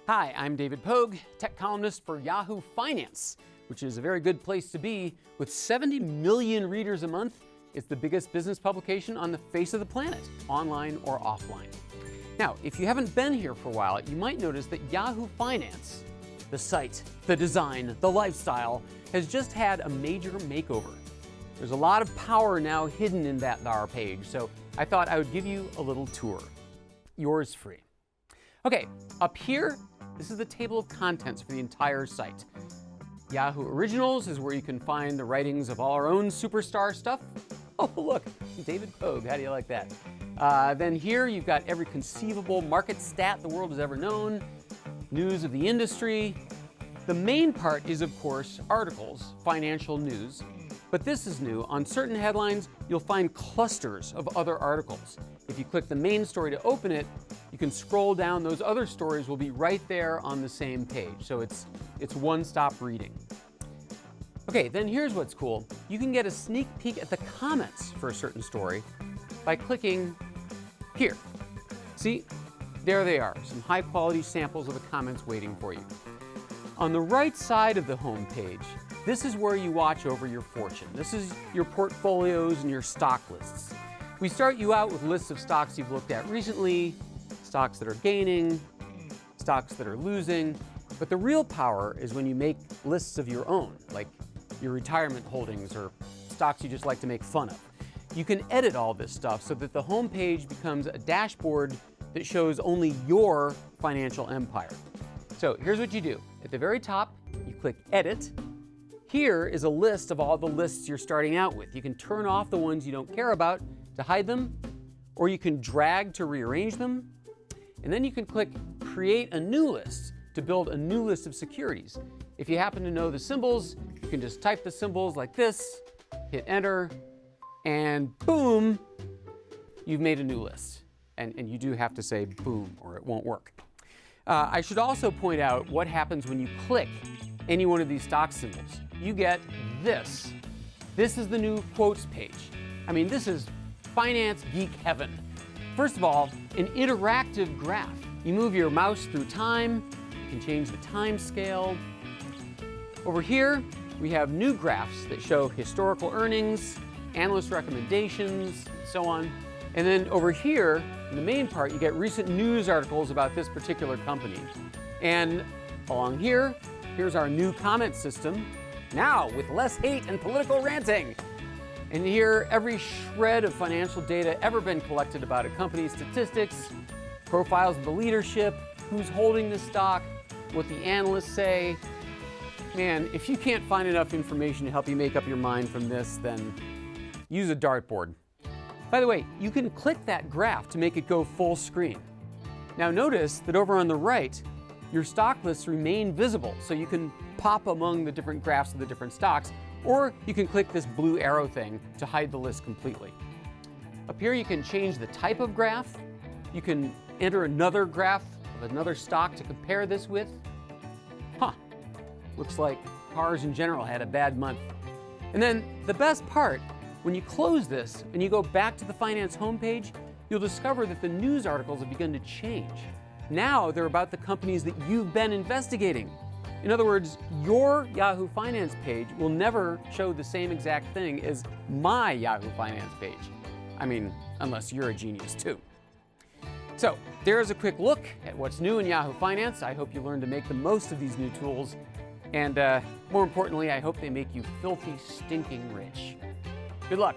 Hi, I'm David Pogue, tech columnist for Yahoo Finance, which is a very good place to be. With 70 million readers a month, it's the biggest business publication on the face of the planet, online or offline. Now, if you haven't been here for a while, you might notice that Yahoo Finance, the site, the design, the lifestyle, has just had a major makeover. There's a lot of power now hidden in that thar page, so I thought I would give you a little tour. Yours free. Okay, up here, this is the table of contents for the entire site. Yahoo Originals is where you can find the writings of all our own superstar stuff. Oh, look, David Pogue, how do you like that? Then here you've got every conceivable market stat the world has ever known, news of the industry. The main part is, of course, articles, financial news. But this is new. On certain headlines, you'll find clusters of other articles. If you click the main story to open it, you can scroll down. Those other stories will be right there on the same page. So it's one-stop reading. Okay, then here's what's cool. You can get a sneak peek at the comments for a certain story by clicking here. See, there they are, some high-quality samples of the comments waiting for you. On the right side of the home page, this is where you watch over your fortune. This is your portfolios and your stock lists. We start you out with lists of stocks you've looked at recently, stocks that are gaining, stocks that are losing. But the real power is when you make lists of your own, like your retirement holdings or stocks you just like to make fun of. You can edit all this stuff so that the home page becomes a dashboard that shows only your financial empire. So here's what you do. At the very top, you click Edit. Here is a list of all the lists you're starting out with. You can turn off the ones you don't care about to hide them, or you can drag to rearrange them, and then you can click Create a New List to build a new list of securities. If you happen to know the symbols, you can just type the symbols like this, hit Enter, and boom, you've made a new list. And you do have to say boom or it won't work. I should also point out what happens when you click any one of these stock symbols. You get this. This is the new quotes page. I mean, this is finance geek heaven. First of all, an interactive graph. You move your mouse through time, you can change the time scale. Over here, we have new graphs that show historical earnings, analyst recommendations, and so on. And then over here, in the main part, you get recent news articles about this particular company. And along here, here's our new comment system, now with less hate and political ranting. And here, every shred of financial data ever been collected about a company's statistics, profiles of the leadership, who's holding the stock, what the analysts say. Man, if you can't find enough information to help you make up your mind from this, then use a dartboard. By the way, you can click that graph to make it go full screen. Now notice that over on the right, your stock lists remain visible, so you can pop among the different graphs of the different stocks, or you can click this blue arrow thing to hide the list completely. Up here, you can change the type of graph. You can enter another graph of another stock to compare this with. Looks like cars in general had a bad month. And then the best part, when you close this and you go back to the finance homepage, you'll discover that the news articles have begun to change. Now they're about the companies that you've been investigating. In other words, your Yahoo Finance page will never show the same exact thing as my Yahoo Finance page. I mean, unless you're a genius too. So there's a quick look at what's new in Yahoo Finance. I hope you learn to make the most of these new tools. And more importantly, I hope they make you filthy, stinking rich. Good luck.